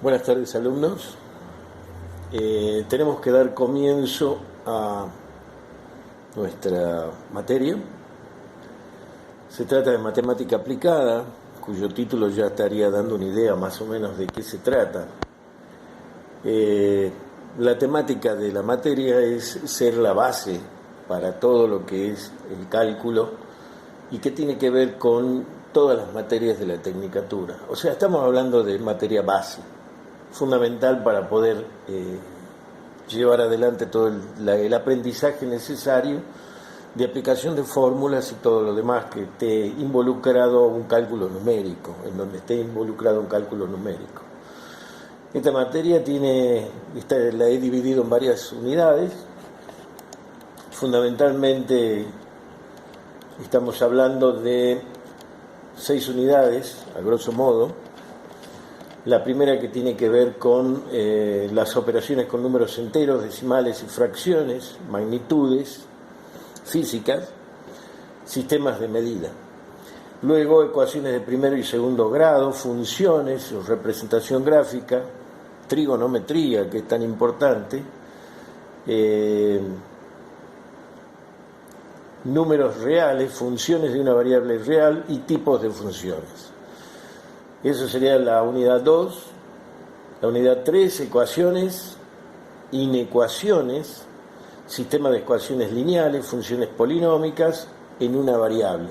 Buenas tardes, alumnos. Tenemos que dar comienzo a nuestra materia. Se trata de matemática aplicada, cuyo título ya estaría dando una idea más o menos de qué se trata. La temática de la materia es ser la base para todo lo que es el cálculo y que tiene que ver con todas las materias de la tecnicatura. O sea, estamos hablando de materia base, fundamental para poder llevar adelante todo el aprendizaje necesario de aplicación de fórmulas y todo lo demás que esté involucrado un cálculo numérico, en donde esté involucrado un cálculo numérico. Esta materia la he dividido en varias unidades. Fundamentalmente estamos hablando de 6 unidades, a grosso modo. La primera, que tiene que ver con las operaciones con números enteros, decimales y fracciones, magnitudes, físicas, sistemas de medida. Luego, ecuaciones de primero y segundo grado, funciones, representación gráfica, trigonometría, que es tan importante, números reales, funciones de una variable real y tipos de funciones. Eso sería la unidad 2. La unidad 3, ecuaciones, inecuaciones, sistema de ecuaciones lineales, funciones polinómicas en una variable.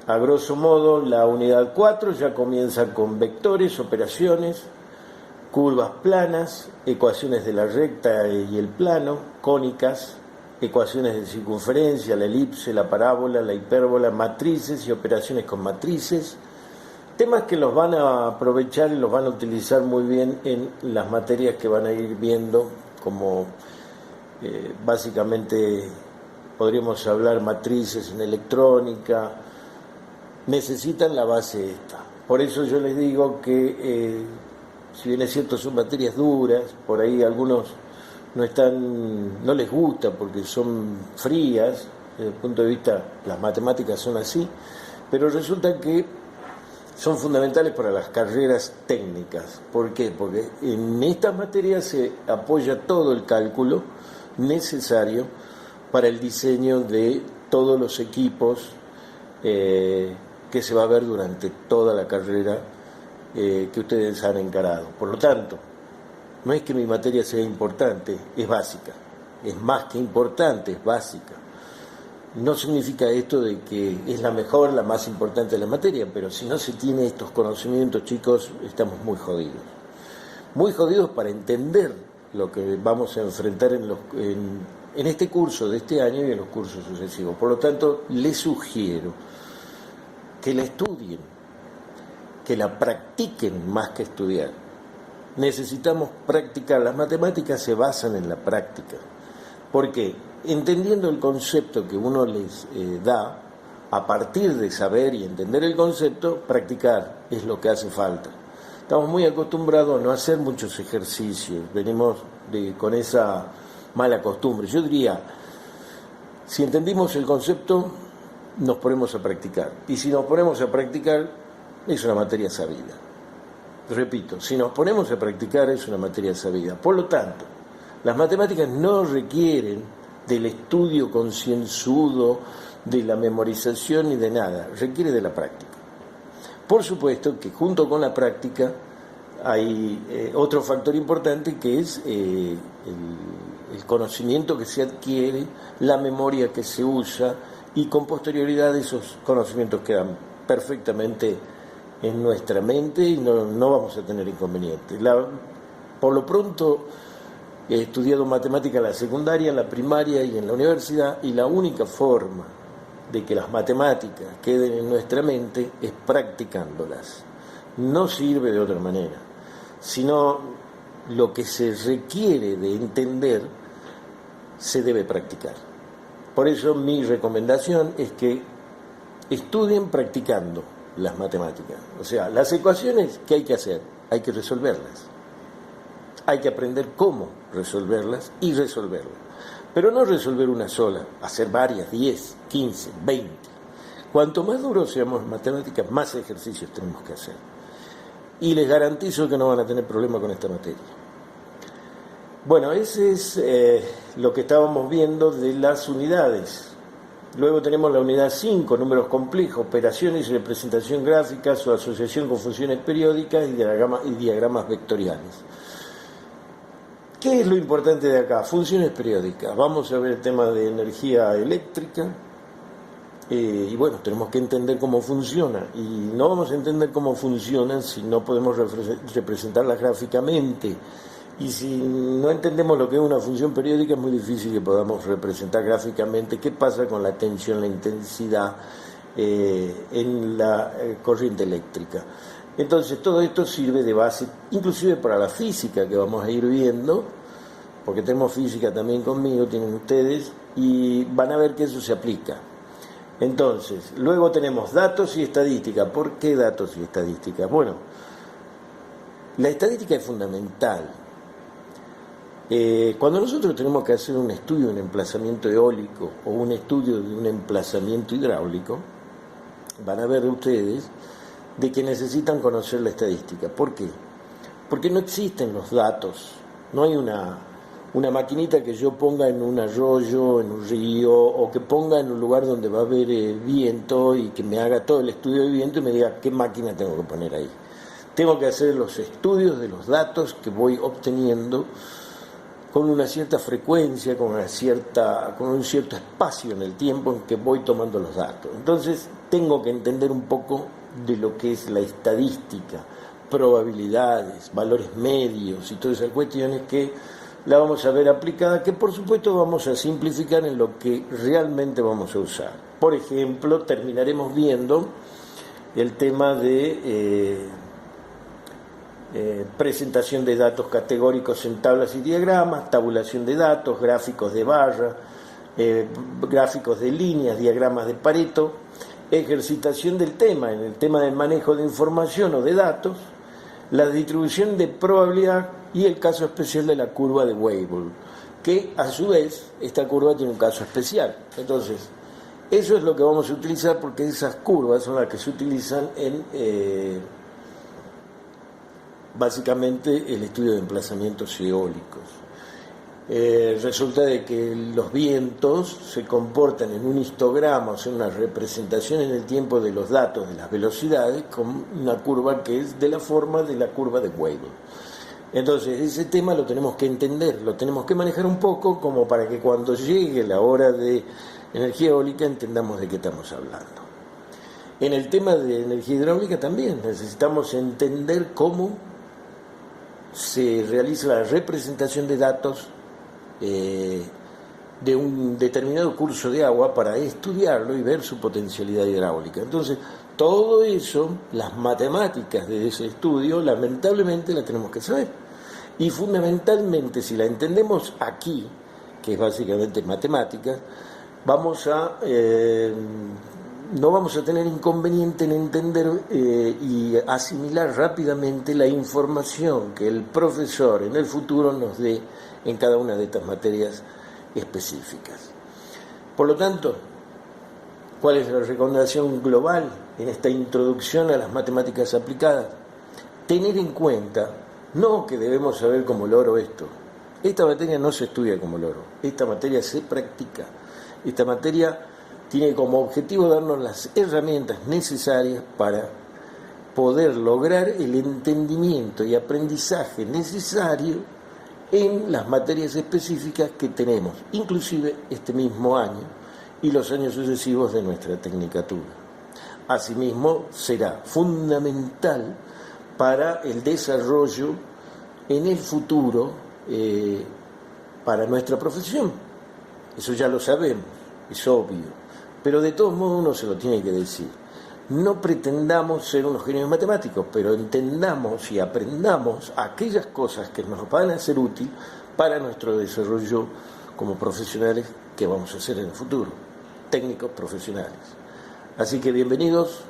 A grosso modo, la unidad 4 ya comienza con vectores, operaciones, curvas planas, ecuaciones de la recta y el plano, cónicas, ecuaciones de circunferencia, la elipse, la parábola, la hipérbola, matrices y operaciones con matrices. Temas que los van a aprovechar y los van a utilizar muy bien en las materias que van a ir viendo, como básicamente podríamos hablar matrices en electrónica. Necesitan la base esta. Por eso yo les digo que, si bien es cierto son materias duras, por ahí algunos no les gusta porque son frías, desde el punto de vista, las matemáticas son así, pero resulta que son fundamentales para las carreras técnicas. ¿Por qué? Porque en estas materias se apoya todo el cálculo necesario para el diseño de todos los equipos que se va a ver durante toda la carrera que ustedes han encarado. Por lo tanto, no es que mi materia sea importante, es básica. Es más que importante, es básica. No significa esto de que es la mejor, la más importante de la materia, pero si no se tiene estos conocimientos, chicos, estamos muy jodidos. Muy jodidos para entender lo que vamos a enfrentar en este curso de este año y en los cursos sucesivos. Por lo tanto, les sugiero que la estudien, que la practiquen más que estudiar. Necesitamos practicar. Las matemáticas se basan en la práctica. ¿Por qué? Entendiendo el concepto que uno les da, a partir de saber y entender el concepto, practicar es lo que hace falta. Estamos muy acostumbrados a no hacer muchos ejercicios, venimos con esa mala costumbre. Yo diría, si entendimos el concepto, nos ponemos a practicar. Y si nos ponemos a practicar, es una materia sabida. Repito, si nos ponemos a practicar, es una materia sabida. Por lo tanto, las matemáticas no requieren del estudio concienzudo, de la memorización ni de nada, requiere de la práctica. Por supuesto que junto con la práctica hay otro factor importante, que es el conocimiento que se adquiere, la memoria que se usa, y con posterioridad esos conocimientos quedan perfectamente en nuestra mente y no vamos a tener inconvenientes. Por lo pronto, he estudiado matemática en la secundaria, en la primaria y en la universidad, y la única forma de que las matemáticas queden en nuestra mente es practicándolas. No sirve de otra manera, sino lo que se requiere de entender se debe practicar. Por eso mi recomendación es que estudien practicando las matemáticas. O sea, las ecuaciones, ¿qué hay que hacer? Hay que resolverlas. Hay que aprender cómo resolverlas y resolverlas. Pero no resolver una sola, hacer varias, 10, 15, 20. Cuanto más duros seamos en matemáticas, más ejercicios tenemos que hacer. y les garantizo que no van a tener problema con esta materia. Bueno, ese es lo que estábamos viendo de las unidades. Luego tenemos la unidad 5, números complejos, operaciones y representación gráfica, su asociación con funciones periódicas y diagramas vectoriales. ¿Qué es lo importante de acá? Funciones periódicas. Vamos a ver el tema de energía eléctrica. Y bueno, tenemos que entender cómo funciona. Y no vamos a entender cómo funcionan si no podemos representarlas gráficamente. Y si no entendemos lo que es una función periódica, es muy difícil que podamos representar gráficamente qué pasa con la tensión, la intensidad en la corriente eléctrica. Entonces, todo esto sirve de base, inclusive para la física que vamos a ir viendo, porque tenemos física también conmigo, tienen ustedes, y van a ver que eso se aplica. Entonces, luego tenemos datos y estadística. ¿Por qué datos y estadística? Bueno, la estadística es fundamental. Cuando nosotros tenemos que hacer un estudio de un emplazamiento eólico o un estudio de un emplazamiento hidráulico, van a ver ustedes de que necesitan conocer la estadística. ¿Por qué? Porque no existen los datos, no hay una maquinita que yo ponga en un arroyo, en un río, o que ponga en un lugar donde va a haber viento y que me haga todo el estudio de viento y me diga qué máquina tengo que poner ahí. Tengo que hacer los estudios de los datos que voy obteniendo con una cierta frecuencia, con un cierto espacio en el tiempo en que voy tomando los datos. Entonces tengo que entender un poco de lo que es la estadística, probabilidades, valores medios y todas esas cuestiones que la vamos a ver aplicada, que por supuesto vamos a simplificar en lo que realmente vamos a usar. Por ejemplo, terminaremos viendo el tema de presentación de datos categóricos en tablas y diagramas, tabulación de datos, gráficos de barra, gráficos de líneas, diagramas de Pareto, ejercitación del tema, en el tema del manejo de información o de datos, la distribución de probabilidad y el caso especial de la curva de Weibull, que a su vez esta curva tiene un caso especial. Entonces, eso es lo que vamos a utilizar porque esas curvas son las que se utilizan en básicamente el estudio de emplazamientos eólicos. Resulta de que los vientos se comportan en un histograma, o sea, una representación en el tiempo de los datos de las velocidades con una curva que es de la forma de la curva de Weibull. Entonces, ese tema lo tenemos que entender, lo tenemos que manejar un poco como para que cuando llegue la hora de energía eólica entendamos de qué estamos hablando. En el tema de energía hidráulica también necesitamos entender cómo se realiza la representación de datos de un determinado curso de agua para estudiarlo y ver su potencialidad hidráulica. Entonces, todo eso, las matemáticas de ese estudio, lamentablemente la tenemos que saber. Y fundamentalmente, si la entendemos aquí, que es básicamente matemáticas, no vamos a tener inconveniente en entender y asimilar rápidamente la información que el profesor en el futuro nos dé en cada una de estas materias específicas. Por lo tanto, ¿cuál es la recomendación global en esta introducción a las matemáticas aplicadas? Tener en cuenta, no que debemos saber como loro esto. Esta materia no se estudia como loro, esta materia se practica. Esta materia tiene como objetivo darnos las herramientas necesarias para poder lograr el entendimiento y aprendizaje necesario en las materias específicas que tenemos, inclusive este mismo año y los años sucesivos de nuestra tecnicatura. Asimismo, será fundamental para el desarrollo en el futuro para nuestra profesión. Eso ya lo sabemos, es obvio. Pero de todos modos uno se lo tiene que decir. No pretendamos ser unos genios matemáticos, pero entendamos y aprendamos aquellas cosas que nos van a ser útiles para nuestro desarrollo como profesionales que vamos a hacer en el futuro, técnicos profesionales. Así que bienvenidos,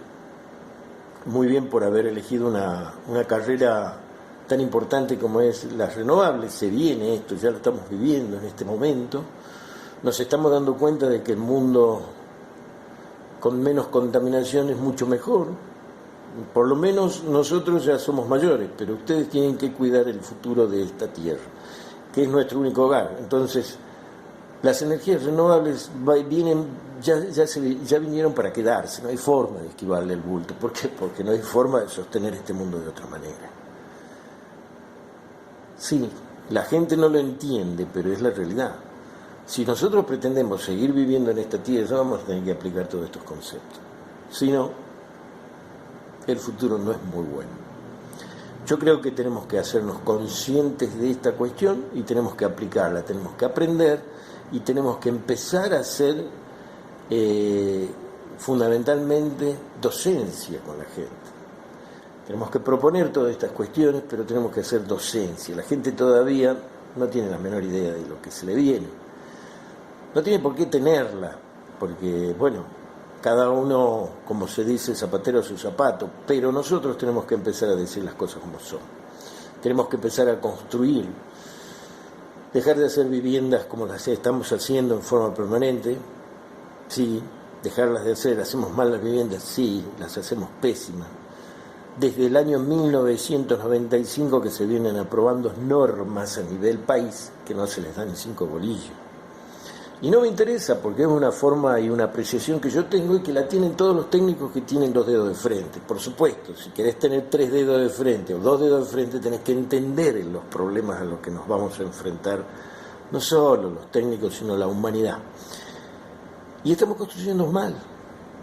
muy bien por haber elegido una carrera tan importante como es las renovables. Se viene esto, ya lo estamos viviendo en este momento. Nos estamos dando cuenta de que el mundo con menos contaminación es mucho mejor. por lo menos nosotros ya somos mayores, pero ustedes tienen que cuidar el futuro de esta tierra, que es nuestro único hogar. Entonces, las energías renovables ya vinieron para quedarse, no hay forma de esquivarle el bulto. ¿Por qué? Porque no hay forma de sostener este mundo de otra manera. Sí, la gente no lo entiende, pero es la realidad. Si nosotros pretendemos seguir viviendo en esta tierra, vamos a tener que aplicar todos estos conceptos. Si no, el futuro no es muy bueno. Yo creo que tenemos que hacernos conscientes de esta cuestión y tenemos que aplicarla, tenemos que aprender y tenemos que empezar a hacer fundamentalmente docencia con la gente. Tenemos que proponer todas estas cuestiones, pero tenemos que hacer docencia. La gente todavía no tiene la menor idea de lo que se le viene. No tiene por qué tenerla, porque, bueno, cada uno, como se dice, zapatero a su zapato, pero nosotros tenemos que empezar a decir las cosas como son. Tenemos que empezar a construir, dejar de hacer viviendas como las estamos haciendo en forma permanente, sí, dejarlas de hacer. ¿Hacemos mal las viviendas? Sí, las hacemos pésimas. Desde el año 1995 que se vienen aprobando normas a nivel país que no se les dan ni 5 bolillos. Y no me interesa porque es una forma y una apreciación que yo tengo y que la tienen todos los técnicos que tienen 2 dedos de frente. Por supuesto, si querés tener 3 dedos de frente o 2 dedos de frente, tenés que entender los problemas a los que nos vamos a enfrentar, no solo los técnicos, sino la humanidad. Y estamos construyendo mal.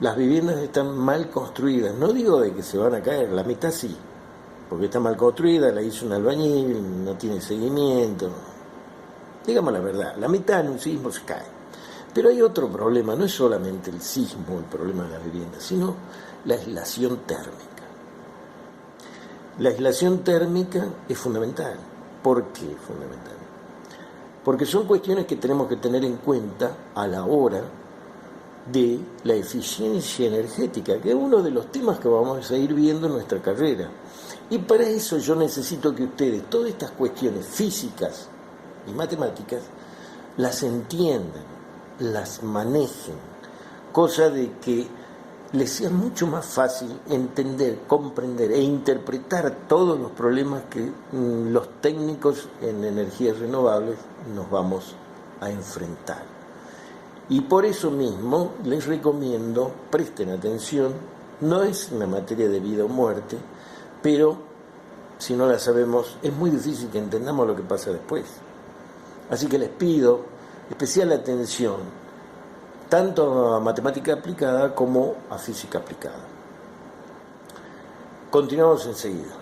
Las viviendas están mal construidas. No digo de que se van a caer, la mitad sí, porque está mal construida, la hizo un albañil, no tiene seguimiento. Digamos la verdad, la mitad en un sismo se cae. Pero hay otro problema, no es solamente el sismo el problema de las viviendas, sino la aislación térmica. La aislación térmica es fundamental. ¿Por qué es fundamental? Porque son cuestiones que tenemos que tener en cuenta a la hora de la eficiencia energética, que es uno de los temas que vamos a ir viendo en nuestra carrera. Y para eso yo necesito que ustedes, todas estas cuestiones físicas y matemáticas, las entiendan, las manejen, cosa de que les sea mucho más fácil entender, comprender e interpretar todos los problemas que los técnicos en energías renovables nos vamos a enfrentar. Y por eso mismo les recomiendo, presten atención, no es una materia de vida o muerte, pero si no la sabemos es muy difícil que entendamos lo que pasa después. Así que les pido especial atención, tanto a matemática aplicada como a física aplicada. Continuamos enseguida.